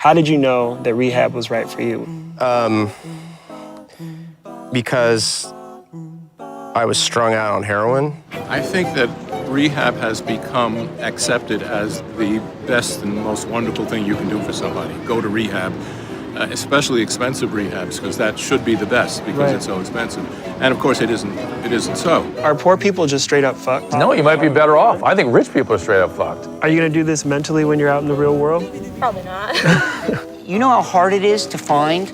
How did you know that rehab was right for you? Because I was strung out on heroin. I think that rehab has become accepted as the best and most wonderful thing you can do for somebody. Go to rehab, especially expensive rehabs, because that should be the best because it's so expensive. And of course it isn't so. Are poor people just straight up fucked? No, you might be better off. I think rich people are straight up fucked. Are you gonna do this mentally when you're out in the real world? Probably not. You know how hard it is to find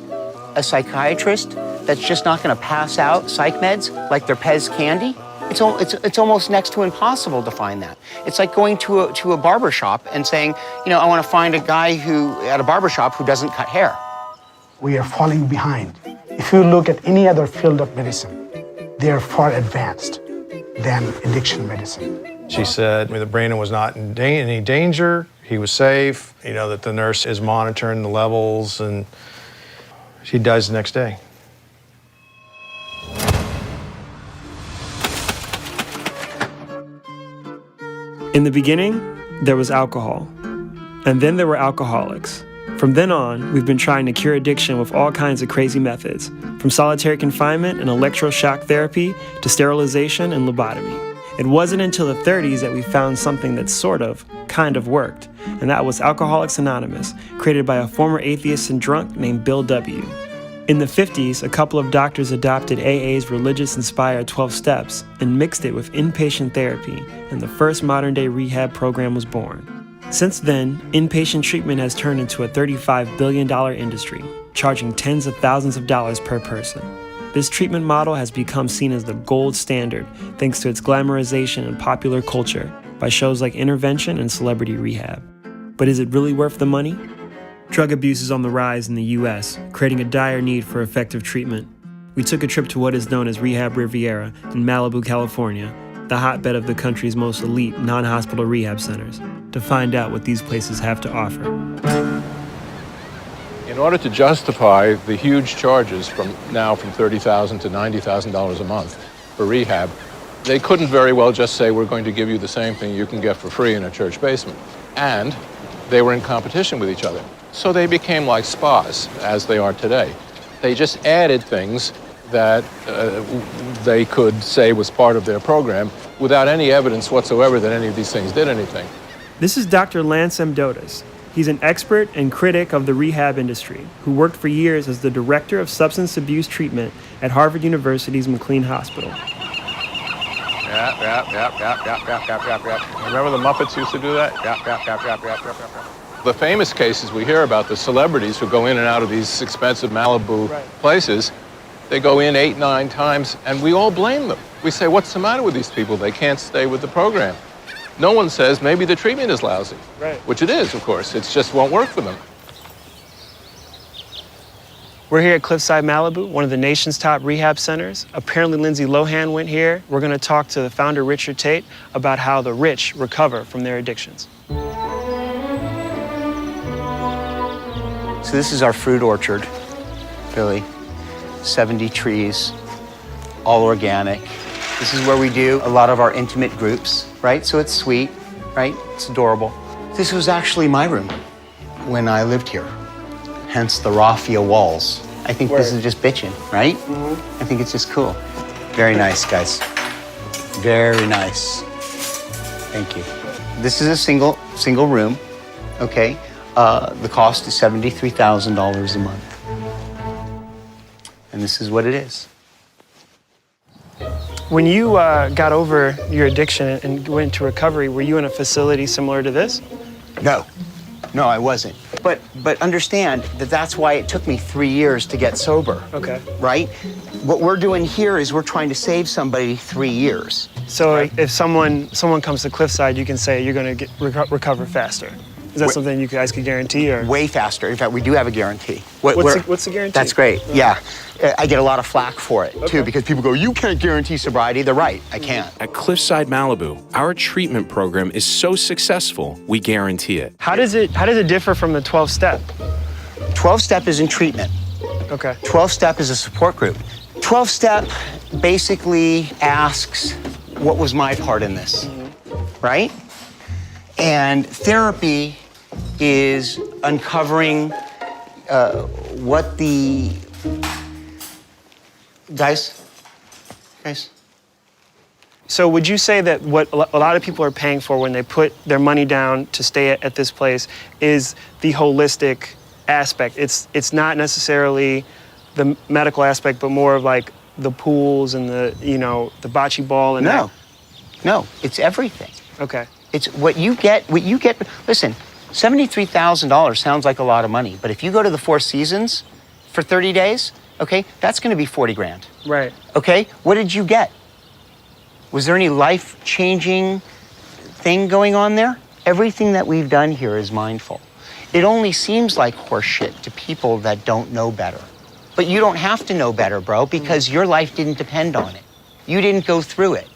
a psychiatrist that's just not going to pass out psych meds like their Pez candy? It's almost next to impossible to find that. It's like going to a barber shop and saying, you know, I want to find a guy at a barber shop who doesn't cut hair. We are falling behind. If you look at any other field of medicine, they are far advanced than addiction medicine. She said the Brandon was not in any danger. He was safe, you know, that the nurse is monitoring the levels, and she dies the next day. In the beginning, there was alcohol, and then there were alcoholics. From then on, we've been trying to cure addiction with all kinds of crazy methods, from solitary confinement and electroshock therapy to sterilization and lobotomy. It wasn't until the 30s that we found something that kind of worked, and that was Alcoholics Anonymous, created by a former atheist and drunk named Bill W. In the 50s, a couple of doctors adopted AA's religious-inspired 12 steps and mixed it with inpatient therapy, and the first modern-day rehab program was born. Since then, inpatient treatment has turned into a $35 billion industry, charging tens of thousands of dollars per person. This treatment model has become seen as the gold standard thanks to its glamorization in popular culture by shows like Intervention and Celebrity Rehab. But is it really worth the money? Drug abuse is on the rise in the U.S., creating a dire need for effective treatment. We took a trip to what is known as Rehab Riviera in Malibu, California, the hotbed of the country's most elite non-hospital rehab centers, to find out what these places have to offer. In order to justify the huge charges from $30,000 to $90,000 a month for rehab, they couldn't very well just say, we're going to give you the same thing you can get for free in a church basement. And they were in competition with each other. So they became like spas, as they are today. They just added things that they could say was part of their program without any evidence whatsoever that any of these things did anything. This is Dr. Lance M. DODES. He's an expert and critic of the rehab industry who worked for years as the director of substance abuse treatment at Harvard University's McLean Hospital. Yep. Remember the Muppets used to do that? Yep. The famous cases we hear about, the celebrities who go in and out of these expensive Malibu places, they go in 8, 9 times, and we all blame them. We say, what's the matter with these people? They can't stay with the program. No one says maybe the treatment is lousy, which it is, of course. It just won't work for them. We're here at CLIFFSIDE, Malibu, one of the nation's top rehab centers. Apparently Lindsay Lohan went here. We're gonna talk to the founder, Richard TAITE, about how the rich recover from their addictions. So this is our fruit orchard, Billy. 70 trees, all organic. This is where we do a lot of our intimate groups, right? So it's sweet, right? It's adorable. This was actually my room when I lived here, hence the raffia walls. I think this is just bitching, right? I think it's just cool. Very nice, guys. Very nice. Thank you. This is a single room, okay? The cost is $73,000 a month. And this is what it is. When you got over your addiction and went into recovery, were you in a facility similar to this? No, I wasn't. But understand that that's why it took me 3 years to get sober. Okay. Right? What we're doing here is we're trying to save somebody 3 years. So if someone comes to CLIFFSIDE, you can say you're going to recover faster. Is that something you guys could guarantee? Or? Way faster. In fact, we do have a guarantee. What's the guarantee? That's great, yeah. I get a lot of flack for it, too, because people go, you can't guarantee sobriety. They're right, I can't. At CLIFFSIDE Malibu, our treatment program is so successful, we guarantee it. How does it differ from the 12-step? 12-step is in treatment. Okay. 12-step is a support group. 12-step basically asks, what was my part in this, right? And therapy is uncovering what the... Guys? So would you say that what a lot of people are paying for when they put their money down to stay at this place is the holistic aspect? It's not necessarily the medical aspect, but more of like the pools and the, you know, the bocce ball and No, it's everything. Okay. It's what you get, listen, $73,000 sounds like a lot of money, but if you go to the Four Seasons for 30 days, okay, that's gonna be 40 grand. Right. Okay, what did you get? Was there any life-changing thing going on there? Everything that we've done here is mindful. It only seems like horseshit to people that don't know better. But you don't have to know better, bro, because your life didn't depend on it. You didn't go through it.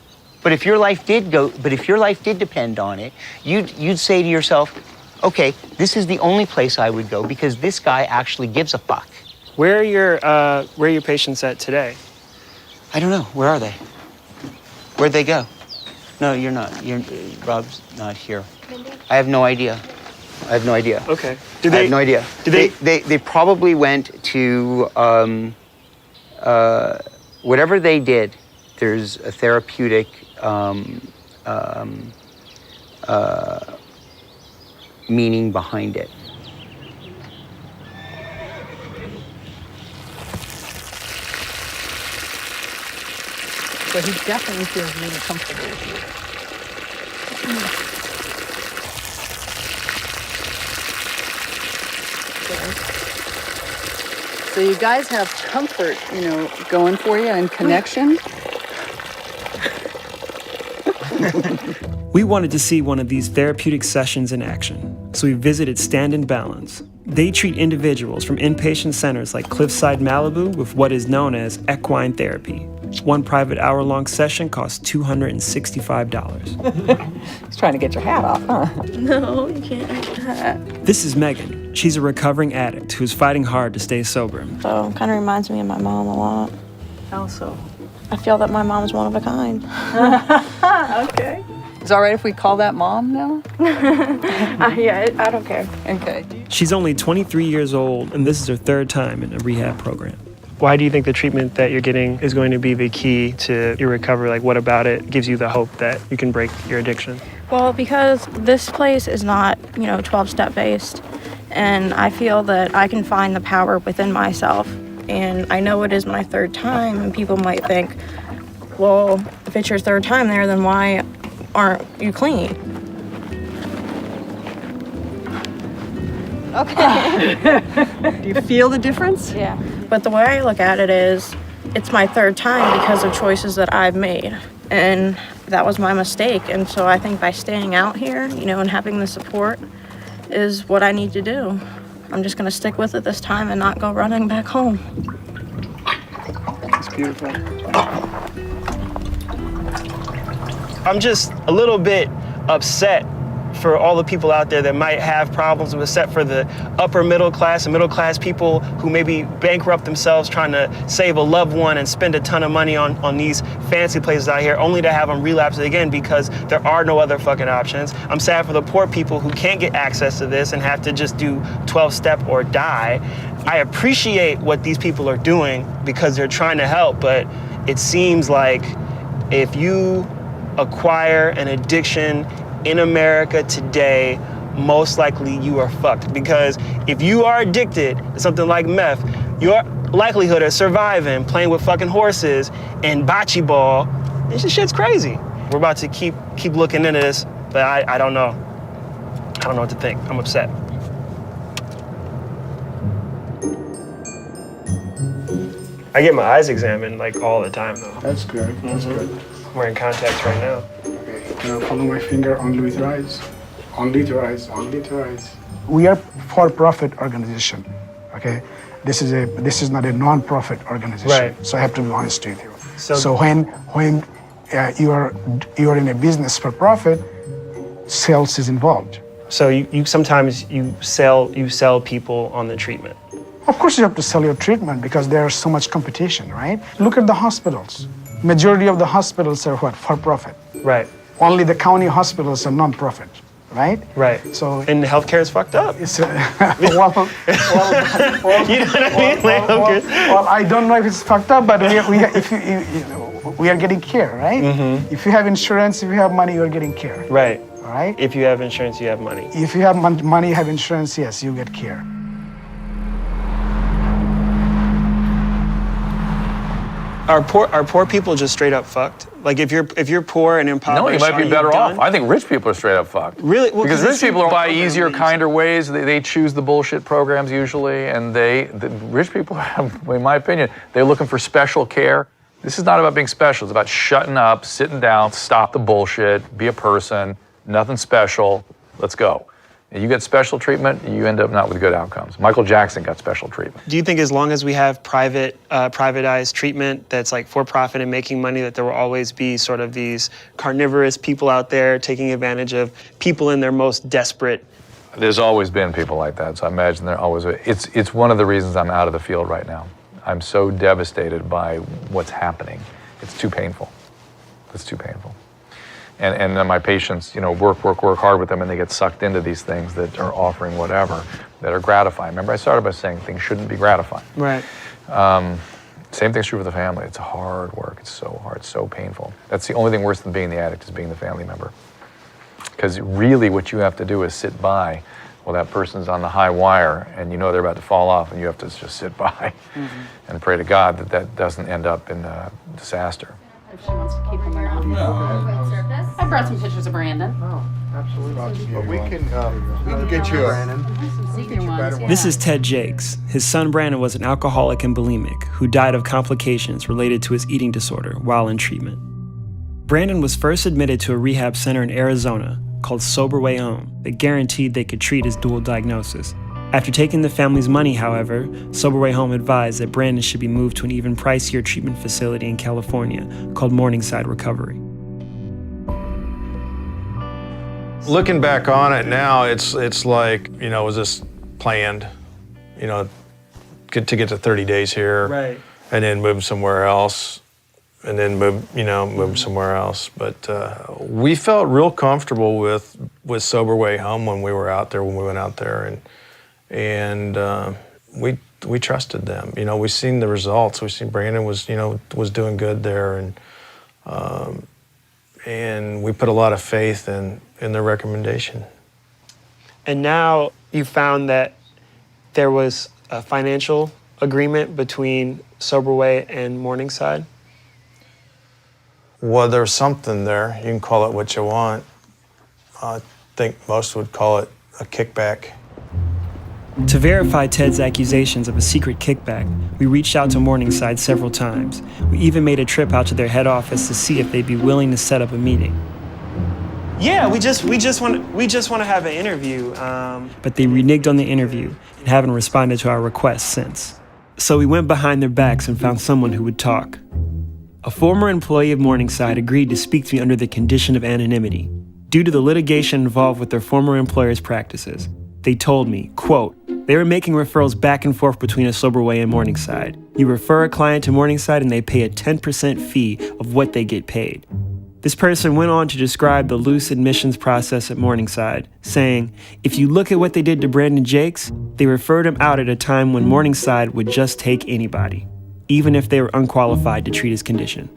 But if your life did depend on it, you'd say to yourself, okay, this is the only place I would go because this guy actually gives a fuck. Where are your patients at today? I don't know. Where are they? Where'd they go? No, you're not. Rob's not here. I have no idea. Okay. I have no idea. They probably went to whatever they did. There's a therapeutic meaning behind it. So he definitely feels really comfortable with you. So you guys have comfort, you know, going for you and connection. We wanted to see one of these therapeutic sessions in action, so we visited Stand and Balance. They treat individuals from inpatient centers like CLIFFSIDE, Malibu with what is known as equine therapy. One private hour-long session costs $265. He's trying to get your hat off, huh? No, you can't have your hat. This is Megan. She's a recovering addict who's fighting hard to stay sober. So it kind of reminds me of my mom a lot. How so? I feel that my mom's one of a kind. Okay. Is it all right if we call that mom now? Yeah, I don't care. Okay. She's only 23 years old, and this is her third time in a rehab program. Why do you think the treatment that you're getting is going to be the key to your recovery? Like, what about it gives you the hope that you can break your addiction? Well, because this place is not, 12-step based, and I feel that I can find the power within myself. And I know it is my third time, and people might think, well, if it's your third time there, then why aren't you clean? Okay. Do you feel the difference? Yeah. But the way I look at it is, it's my third time because of choices that I've made. And that was my mistake. And so I think by staying out here, and having the support is what I need to do. I'm just gonna stick with it this time and not go running back home. It's beautiful. I'm just a little bit upset for all the people out there that might have problems, except for the upper middle class and middle class people who maybe bankrupt themselves trying to save a loved one and spend a ton of money on these fancy places out here, only to have them relapse again because there are no other fucking options. I'm sad for the poor people who can't get access to this and have to just do 12-step or die. I appreciate what these people are doing because they're trying to help, but it seems like if you acquire an addiction in America today, most likely you are fucked. Because if you are addicted to something like meth, your likelihood of surviving playing with fucking horses and bocce ball, this shit's crazy. We're about to keep looking into this, but I don't know. I don't know what to think. I'm upset. I get my eyes examined like all the time though. That's good. That's good. I'm wearing contacts right now. Now follow my finger only with your eyes. Only to your eyes, only to your eyes. We are for-profit organization, okay? This is not a non-profit organization. Right. So I have to be honest with you. So when you are in a business for profit, sales is involved. So you sometimes sell people on the treatment. Of course you have to sell your treatment because there's so much competition, right? Look at the hospitals. Majority of the hospitals are what? For profit. Right. Only the county hospitals are non-profit. right? Right. So And healthcare is fucked up. it's well, You know what I mean? Like, healthcare. well, I don't know if it's fucked up, but we are getting care, right? Mm-hmm. If you have insurance, if you have money, you're getting care. Right. All right. If you have insurance, you have money. If you have money, you have insurance, yes, you get care. Are poor people just straight up fucked? Like if you're poor and impoverished, No, you might be better off. I think rich people are straight up fucked. Really? Well, because 'cause rich people are by easier, these. kinder ways. They choose the bullshit programs usually, and the rich people, in my opinion, they're looking for special care. This is not about being special. It's about shutting up, sitting down, stop the bullshit, be a person, nothing special, let's go. You get special treatment, you end up not with good outcomes. Michael Jackson got special treatment. Do you think as long as we have privatized treatment that's like for profit and making money, that there will always be sort of these carnivorous people out there taking advantage of people in their most desperate? There's always been people like that, so I imagine there always will. It's one of the reasons I'm out of the field right now. I'm so devastated by what's happening. It's too painful. It's too painful. And then my patients, work hard with them, and they get sucked into these things that are offering whatever, that are gratifying. Remember, I started by saying things shouldn't be gratifying. Right. Same thing's true for the family. It's hard work. It's so hard, it's so painful. That's the only thing worse than being the addict, is being the family member. Because really what you have to do is sit by while that person's on the high wire, and they're about to fall off, and you have to just sit by and pray to God that that doesn't end up in disaster. If she wants to keep them around. I brought some pictures of Brandon. Oh, absolutely. But we can get you a This is Ted Jacques. His son Brandon was an alcoholic and bulimic who died of complications related to his eating disorder while in treatment. Brandon was first admitted to a rehab center in Arizona called Sober Way Home that guaranteed they could treat his dual diagnosis. After taking the family's money, however, Sober Way Home advised that Brandon should be moved to an even pricier treatment facility in California called Morningside Recovery. Looking back on it now, it's like, was this planned? To get to 30 days here, Right. and then move somewhere else, and then move somewhere else. But we felt real comfortable with Sober Way Home when we were out there, when we went out there, and we trusted them. We seen the results. We seen Brandon was doing good there, and we put a lot of faith in their recommendation. And now you found that there was a financial agreement between Sober Way and Morningside? Well, there's something there. You can call it what you want. I think most would call it a kickback. To verify Ted's accusations of a secret kickback, we reached out to Morningside several times. We even made a trip out to their head office to see if they'd be willing to set up a meeting. Yeah, we just want to have an interview. But they reneged on the interview and haven't responded to our requests since. So we went behind their backs and found someone who would talk. A former employee of Morningside agreed to speak to me under the condition of anonymity. Due to the litigation involved with their former employer's practices, they told me, quote, they were making referrals back and forth between a Sober Way and Morningside. You refer a client to Morningside and they pay a 10% fee of what they get paid. This person went on to describe the loose admissions process at Morningside, saying, if you look at what they did to Brandon Jacques, they referred him out at a time when Morningside would just take anybody, even if they were unqualified to treat his condition.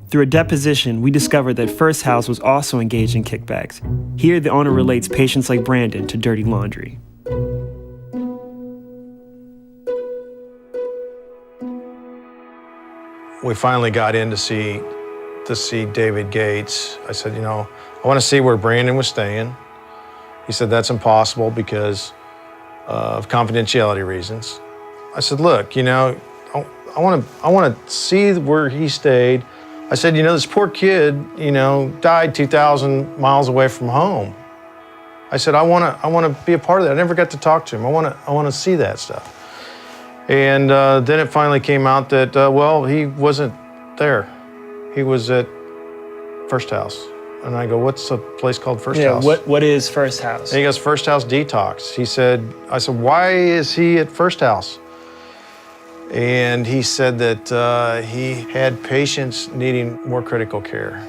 Through a deposition, we discovered that First House was also engaged in kickbacks. Here, the owner relates patients like Brandon to dirty laundry. We finally got in to see David Gates. I said, I want to see where Brandon was staying. He said, that's impossible because of confidentiality reasons. I said, look, I want to see where he stayed. I said, this poor kid, died 2,000 miles away from home. I said, I want to be a part of that. I never got to talk to him. I want to see that stuff. And then it finally came out that, he wasn't there. He was at First House. And I go, what's a place called First House? What is First House? And he goes, First House Detox. I said, why is he at First House? And he said that he had patients needing more critical care.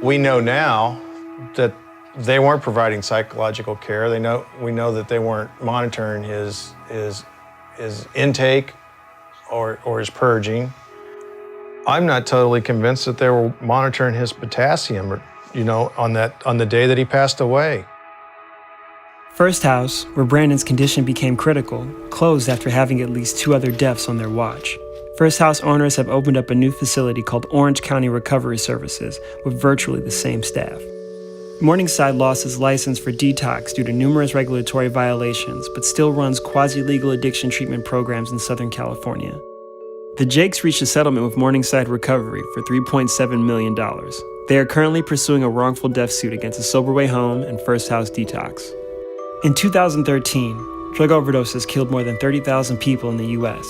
We know now that They weren't providing psychological care. We know that they weren't monitoring his intake or his purging. I'm not totally convinced that they were monitoring his potassium, on the day that he passed away. First House, where Brandon's condition became critical, closed after having at least 2 other deaths on their watch. First House owners have opened up a new facility called Orange County Recovery Services with virtually the same staff. Morningside lost his license for detox due to numerous regulatory violations, but still runs quasi-legal addiction treatment programs in Southern California. The Jacques reached a settlement with Morningside Recovery for $3.7 million. They are currently pursuing a wrongful death suit against a Soberway Home and First House Detox. In 2013, drug overdoses killed more than 30,000 people in the U.S.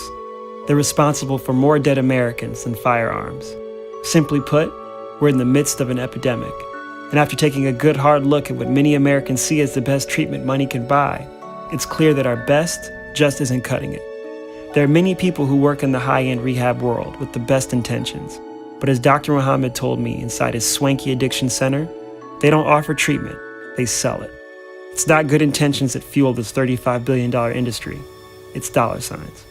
They're responsible for more dead Americans than firearms. Simply put, we're in the midst of an epidemic. And after taking a good hard look at what many Americans see as the best treatment money can buy, it's clear that our best just isn't cutting it. There are many people who work in the high-end rehab world with the best intentions, but as Dr. Mohammed told me inside his swanky addiction center, they don't offer treatment, they sell it. It's not good intentions that fuel this $35 billion industry, it's dollar signs.